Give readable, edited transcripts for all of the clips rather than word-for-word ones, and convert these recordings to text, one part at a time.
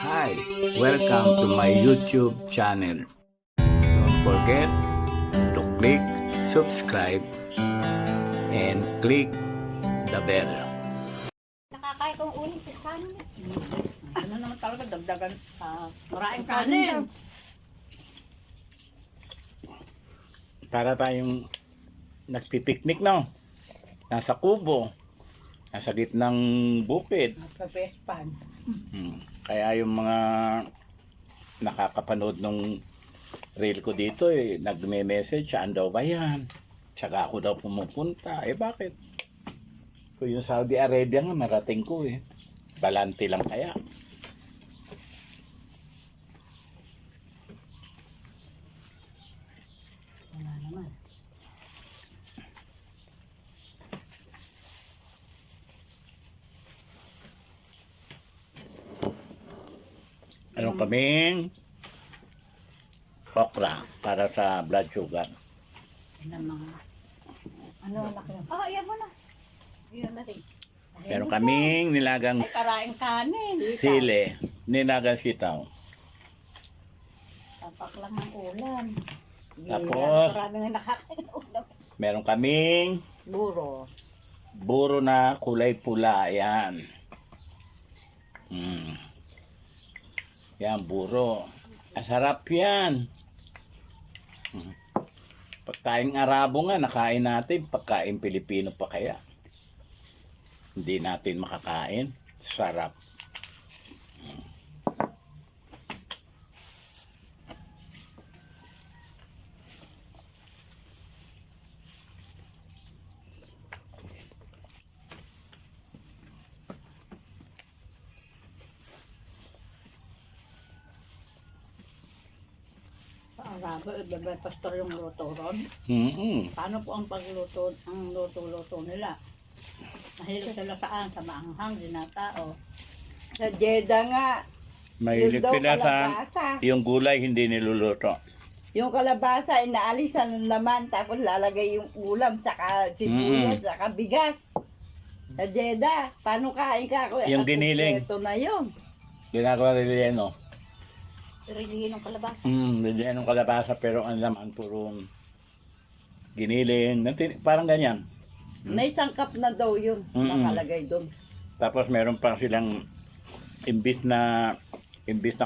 Hi! Welcome to my YouTube channel. Don't forget to click subscribe and click the bell. Nakakaya kong uling sa kanin. Ano naman talaga, dagdagan. Maraming kanin. Para tayong nagpipiknik, no? Nasa kubo. Nasa gitnang bukid. Nagpa-pespan. Kaya yung mga nakakapanood nung reel ko dito, nagme-message, saan daw ba yan? Tsaka ako daw pumupunta. Bakit? Kung yung Saudi Arabia nga, marating ko Balante lang kaya. Wala naman. Anong kaming okra para sa blood sugar. Yan ang mga... Ano, laki lang. Oh, iyan mo na. Iyan na rin. Meron kaming nilagang Ay, karaing kanin. sile, nilagang sitaw. Tapak lang ng ulam. Tapos, Marami nga nakakain ng ulam. meron kaming Buro. buro na kulay pula. Yan. Yan, buro. Asarap yan. Pagkain Arabo nga, nakain natin. Pagkain Pilipino pa kaya. Hindi natin makakain. Sarap. Arabo, iba pastor yung luto ron. Paano po ang pagluto, ang luto-luto nila? Mahilig sila saan? Sa maanghang, dinatao. Sa Jeddah nga, Mahilig Yun daw, sila sa kalabasa. yung gulay hindi niluluto. yung kalabasa, inaalisan ng laman, tapos lalagay yung ulam, saka sibuyas, saka bigas. Sa Jeddah, paano kain ka? Yung giniling. Ito na yun. Ginagawa nila yan, no? Rilihin ng kalabasa. Nilagyan ng kalabasa pero ang laman puro giniling. Parang ganyan. May sangkap na daw yun, nakalagay doon. Tapos meron pa silang imbis na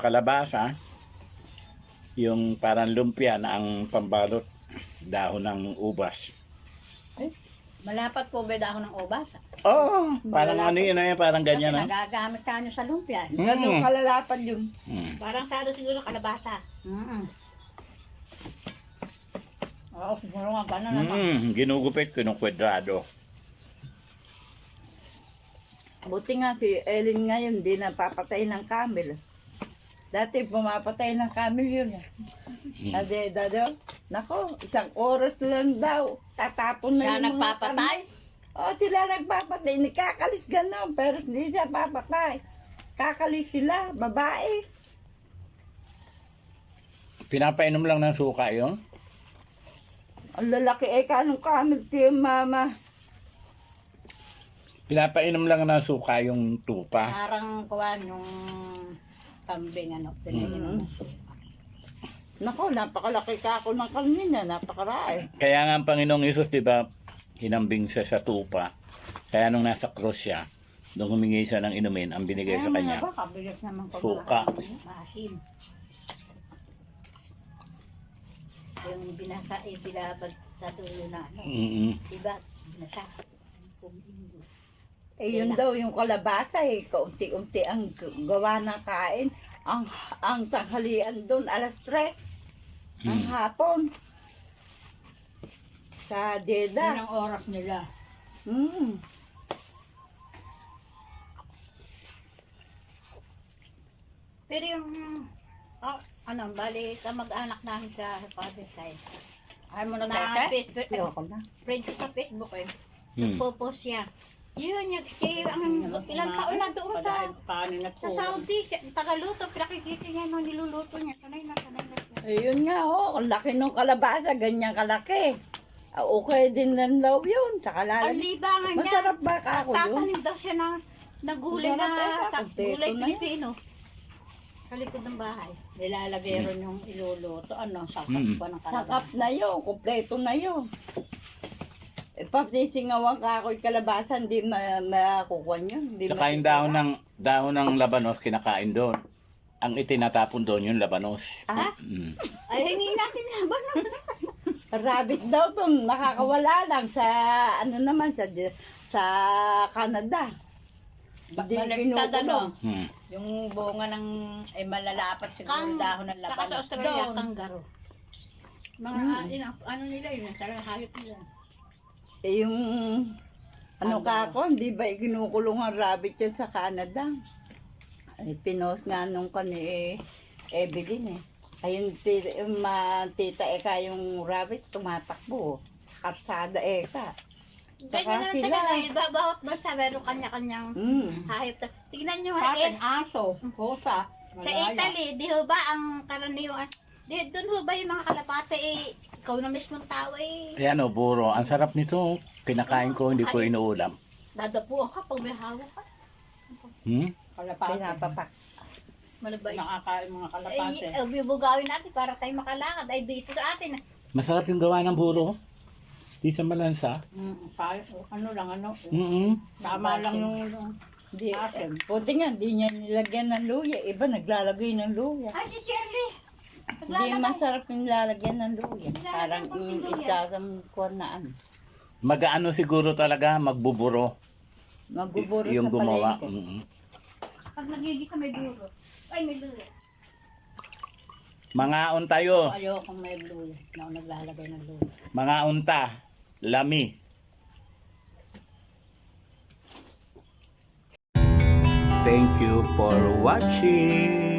kalabasa, yung parang lumpia na ang pambalot dahon ng ubas. Malapat po ba dahon ng ubas? Parang ano yun, parang ganyan. Kasi nagagamit ka nyo sa lumpia. Ganun kalalapan yun. Parang sado siguro kalabasa. Oo, siguro nga gano'n naman. Ginugupit, kinukwedrado. Buti nga si Ellen ngayon, di napapatay ng camel. Dati pumapatay ng camel yun. Sa Jeddah daw. Nako, 1 oras lang daw. Tatapon na Siya yung mga nagpapatay? camel. Oo, sila nagpapatay. Nakakalis gano'n, pero hindi siya papatay. Kakalis sila, babae. Pinapainom lang ng suka yun. Ang lalaki kanong camel siya, mama. Pinapainom lang ng suka yung tupa. Parang kuwan yung kambing pinainom ng suka. Nako, napakalaki ka ako ng kanina, napakarami. Kaya nga ang Panginoong Isus, di ba, hinambing siya sa tupa. Kaya nung nasa krus siya, nung humingi siya ng inumin, ang binigay sa kanya, Ba, kabigas naman ko. suka. Masin. Yung binasa sila sa dulo na. Diba? Binasa. Yun daw yung kalabasa kaunti-unti ang gawa ng kain. Ang tanghalian doon, 3:00. Ang hapon. Sa Yun Jeddah. ang oras nila. Pero yung, bali, kamag-anak namin sa father side. Ayaw mo na Na tete? Ayoko na. friend ko sa Facebook nagpo-post siya. Yun, ilang taon na doon Padahin kanin at sa Saudi. Tagaluto, pinakikita niya nung niluluto niya. Sanay na. Ayun nga, ang laki ng kalabasa, ganyan kalaki. Okay din lang daw yun. Tsaka Ang lalim. libangan niya. Masarap ba ka ako yun? Tatanim daw siya ng gulay Masarap na eh, gulay kompleto na yan. Pilipino. Sa likod ng bahay. Nilalagay ron yung iluluto. Ano, sakap Mm. pa ng Sakap kalabasa. na yun, kumpleto na yun. Eh, pag sisingawan ka ako'y kalabasan, di makukuha yun. Di Saka yung dahon ng labanos, kinakain doon. Ang itinatapon doon yung labanos. Ah, Mm. Ay, hindi natin naban. rabbit daw to, nakakawala lang sa, ano naman, sa Canada. Hindi Baliktad ano, kinukulong. Mm. yung bunga ng, ay malalapat siguro dahon ng Saka laban. sa Australia, Doon. kangaroo. Mga, ano nila yun, talaga hayop nila. Eh, yung, ano ka ako, hindi ba kinukulong ang rabbit yan sa Canada? Ay, pinost nga nung kani Evelyn eh. Ayun, yung tita Eka yung rabbit, tumatakbo. Karsada Eka. Ganyan naman sila. talaga. Bawat basta meron kanya-kanyang hayop. Tignan nyo, Sa akin, eh, aso, pusa, sa malaya. Italy, di ho ba ang karaniwan? Doon ho ba yung mga kalapate eh, ikaw na mismong tao eh. Ayan o, buro. Ang sarap nito. Kinakain ko, hindi ko inuulam. Dadapuan ka pag may hawak ka. Hmm? Kalapate. Pinapapak. Malabay. Nakakain mga kalapate. Eh, bubugawin natin para tayo makalakad. Ay, dito sa atin. Masarap yung gawa ng buro. Di sa malansa. Ano lang, ano. Mm-mm. Tama lang yung Di, asim. buti nga, di niya nilagyan ng luya. Iba naglalagay ng luya. Ay, si Shirley. Hindi masarap yung lalagyan ng luya. Parang konting luya. itasamkuan na ano. Mag-ano siguro talaga, magbuburo. Magbuburo Yung sa gumawa. palengke. Mm-mm. Pag nagigisa may duro. Ay, may duro. Mangaon tayo. Ayokong may luya. Na ako naglalagay ng luya. Mangaon ta. Lami. Thank you for watching.